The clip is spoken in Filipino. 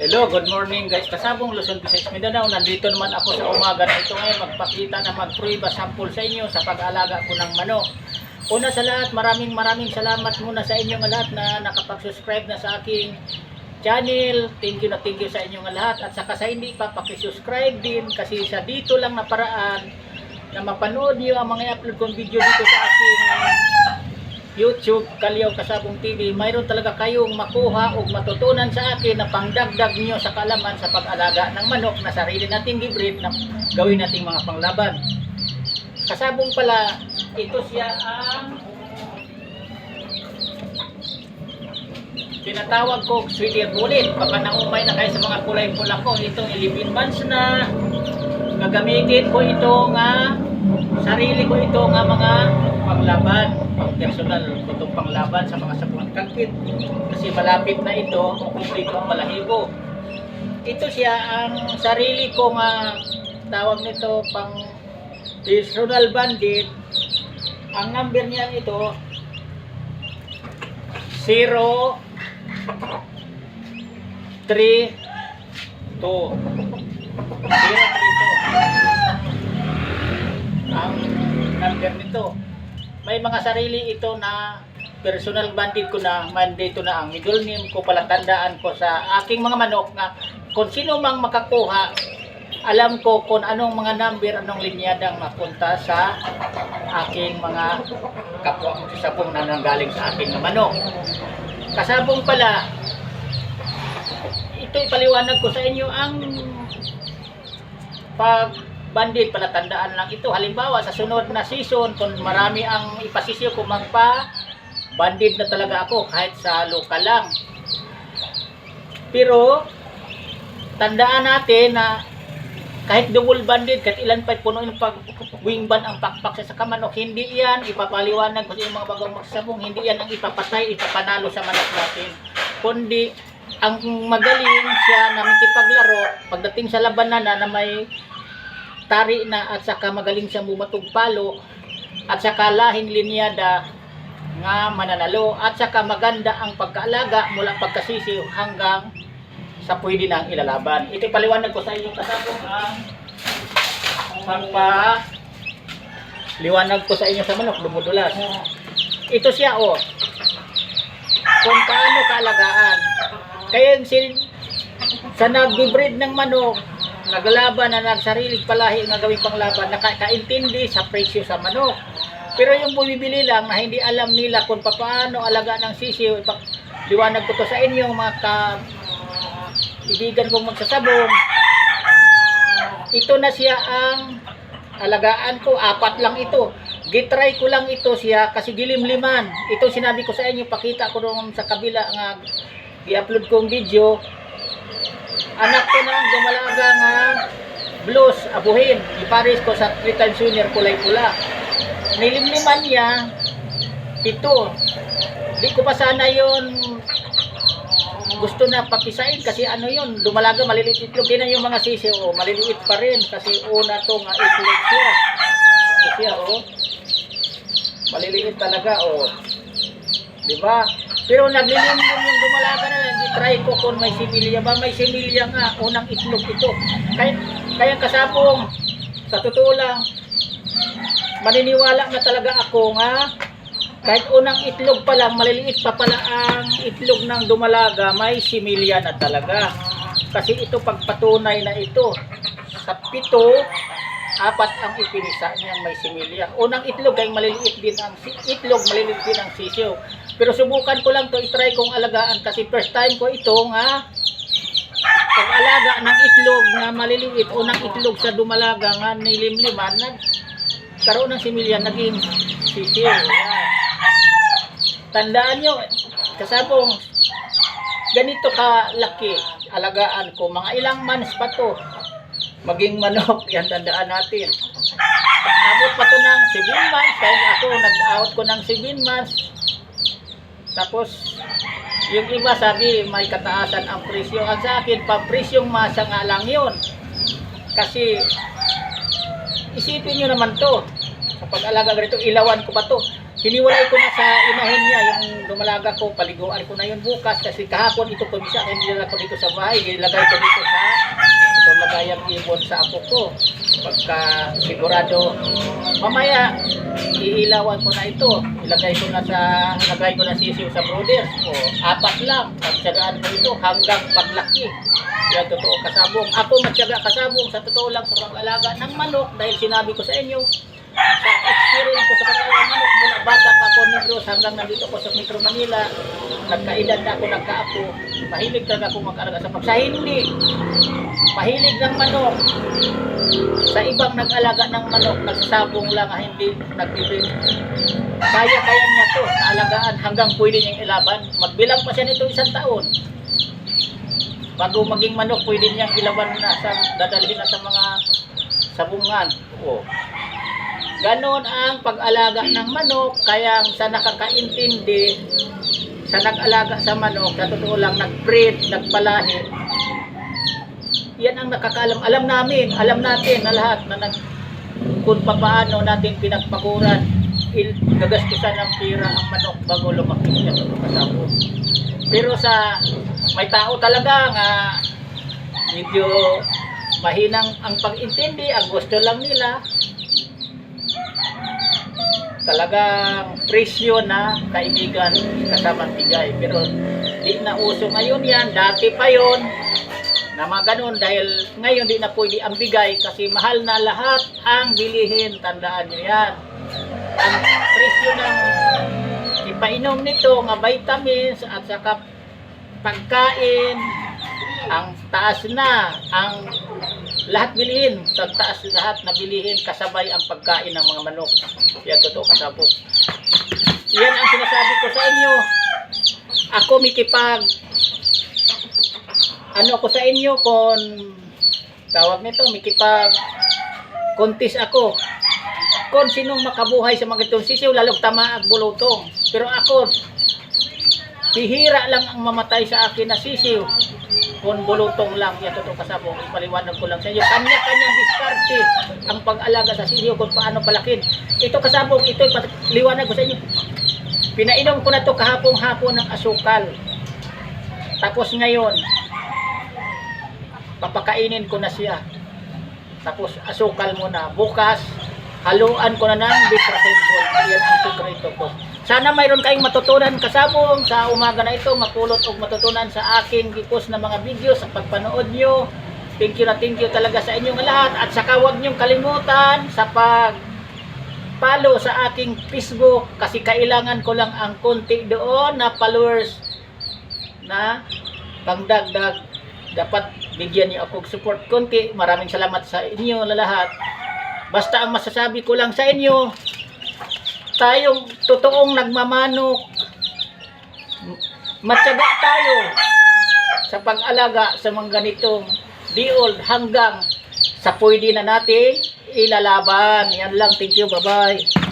Hello, good morning guys. Kasabong Luzon, Visayas, Mindanao. Nandito naman ako sa umaga na ito ngayon magpakita na mag-prueba sample sa inyo sa pag-alaga ko ng manok. Una sa lahat, maraming salamat muna sa inyong lahat na nakapag-subscribe na sa aking channel. Thank you sa inyong lahat. At saka sa hindi pa, pakisubscribe din kasi sa dito lang na paraan na mapanood niyo ang mga upload kong video dito sa aking YouTube, Kalyaw Kasabong TV. Mayroon talaga kayong makuha o matutunan sa akin na pangdagdag niyo sa kaalaman sa pag-alaga ng manok na sarili nating gibrid na gawin nating mga panglaban. Kasabong pala, ito siya ang tinatawag ko Swedish Bullet. Baka naumay na kayo sa mga kulay pula ko. Itong 11 months na gagamitin ko ito nga sarili ko ito nga mga panglaban, pang personal itong panglaban sa mga sabuang kagkit kasi malapit na ito kung kumplito ang balahibo. Ito siya ang sarili ko nga tawag nito pang personal bandit. Ang number niya ito 0 3 2 ang number nito. May mga sarili ito na personal bandit ko na mandito na ang middle name ko, palatandaan ko sa aking mga manok na kung sino mang makakuha, alam ko kung anong mga number, anong linyadang mapunta sa aking mga kapwa ko sa sabong na nanggaling sa aking na manok. Kasabong pala, ito ipaliwanag ko sa inyo ang pag bandit, palatandaan lang ito. Halimbawa, sa sunod na season, kung marami ang ipasisyo kung magpa-bandit na talaga ako, kahit sa lokal lang. Pero, tandaan natin na kahit double bandit, kahit ilan pa puno yung wing band ang pakpak sa kamanok, hindi yan ipapaliwanag kasi yung mga bagong magsabong, hindi yan ang ipapatay, ipapanalo sa manok natin. Kundi, ang magaling siya na makipaglaro, pagdating sa labanan na may tari na at saka magaling siya bumatog palo at saka lahing linyada nga mananalo at saka maganda ang pagkaalaga mula pagkasisiw hanggang sa pwede nang ilalaban. Ito paliwanag ko sa inyo kasabong ang liwanag ko sa inyo sa manok lumudulas. Ito siya kung paano kaalagaan. Kaya sa nag-breed ng manok, naglalaban na nagsarilig palahi nga gawing panglaban, nakakaintindi sa presyo sa manok. Pero yung bumibili lang na hindi alam nila kung paano alaga ng sisiw, liwanag ko to sa inyo mga kaibigan kong magsasabong. Ito na siya ang alagaan ko, 4 lang ito. Gitry ko lang ito siya kasi gilimliman. Ito sinabi ko sa inyo, pakita ko doon sa kabila nga i-upload kong video. Anak ko na dumalaga nga blues, abuhin. Iparis ko sa 3 times winner kulay pula. Nilimliman niya, ito. Di ko pa sana yun gusto na papisain kasi ano yun, dumalaga maliliit itlog. Di na yung mga sisiw, maliliit pa rin kasi una to nga itlog siya. Ito siya, maliliit talaga, diba? Pero naglilimlim yung dumalaga na yan. Try ko kung may similya ba. May similya nga. Unang itlog ito. Kaya kasabong, sa totoo lang, maniniwala na talaga ako nga kahit unang itlog pa lang, maliliit pa pala ang itlog ng dumalaga, may similya na talaga. Kasi ito pagpatunay na ito. Sa 7, 4 ang ipinisa niyang may similya. Unang itlog ay maliliit din ang itlog, maliliit din ang sisiw. Pero subukan ko lang to, i-try kong alagaan kasi first time ko ito nga pag-alaga ng itlog na maliliit, unang itlog sa dumalaga nga nilimliman, nagkaroon ng similya, naging sisiw. Tandaan nyo, kasabong ganito kalaki alagaan ko, mga ilang months pa to maging manok, yan tandaan natin. Abot pa to ng 7 months, kaya ako nag-out ko ng 7 months. Tapos, yung iba sabi may kataasan ang presyo. Ang sa akin, pa-presyong masa nga lang yun. Kasi, isipin nyo naman to. Sa pag-alaga ganito, ilawan ko pa to. hiniwalay ko na sa inahin niya, yung dumalaga ko, paliguan ko na yun bukas kasi kahapon ito po siya, nilagay ko dito sa bahay, nilagay ko dito sa ito lagay ang ibon sa apo ko. Pagka sigurado mamaya iilawan ko na ito, ilagay ko na sisiw sa brooders o 4 lang, pagtsagaan ko ito hanggang paglaki. Yan totoo kasabong. Ako matyaga kasabong sa totoo lang sa pag-alaga ng manok dahil sinabi ko sa inyo sa experience ko sa pag-alaga ng manok mula bata pa ako Negros hanggang nandito ko sa Metro Manila, nagkaedad na ako, nagkaapo, mahilig talaga ako mag-alaga sa pag. Sa hindi mahilig ng manok, sa ibang nag-alaga ng manok, nagsasabong lang, hindi nagbibig. Kaya niya to, naalagaan hanggang pwede niyang ilaban. Magbilang pa siya nito 1 taon. Bago maging manok, pwede niyang ilaban na, dadalhin na sa mga sabungan. O. Ganon ang pag-alaga ng manok, kaya sa nakakaintindi, sa nag-alaga sa manok, sa totoo lang, nag-breed, nagpalahi, yan ang nakakaalam. Alam natin na lahat na kung paano natin pinagpaguran, gagastusan ng pira ang manok bago lumaki siya sa kasabong. Pero sa may tao talaga nga medyo mahinang ang pag-intindi, ang gusto lang nila talagang presyo na kaibigan kasamang bigay. Pero di na uso ngayon yan, dati pa yon na mga ganun, dahil ngayon di na pwede ang bigay kasi mahal na lahat ang bilihin, tandaan nyo yan. Ang presyo ng ipainom nito nga vitamins at saka pagkain, ang taas na, ang lahat bilihin, taas lahat na bilihin kasabay ang pagkain ng mga manok. Yan totoo kasabog. Yan ang sinasabi ko sa inyo. Ako ako sa inyo kung tawag nito, kontis ako. Kung sinong makabuhay sa mga itong sisiw, lalong tama at bulutong. Pero ako, bihira lang ang mamatay sa akin na sisiw. Kung bulutong lang, yan totoo kasabong, ipaliwanag ko lang sa inyo. Kanya-kanyang diskarte ang pag-alaga sa sisiw kung paano palakin. Ito kasabong, ito ipaliwanag ko sa inyo. Pinainom ko na to kahapon-hapon ng asukal. Tapos ngayon, papakainin ko na siya. Tapos asukal mo na. Bukas, haluan ko na ng bitrahenbol. Yan ang sekreto ko. Sana mayroon kayong matutunan kasabong sa umaga na ito, mapulot o matutunan sa aking gipos na mga video sa pagpanood nyo. Thank you talaga sa inyong lahat. At saka huwag nyong kalimutan sa pag-follow sa aking Facebook kasi kailangan ko lang ang konti doon na followers na pangdagdag. Dapat bigyan niyo ako support konti. Maraming salamat sa inyo lahat. Basta ang masasabi ko lang sa inyo, tayong totoong nagmamanok, matyaga tayo sa pag-alaga sa mga ganitong diol hanggang sa pwede na natin ilalaban. Yan lang. Thank you. Bye-bye.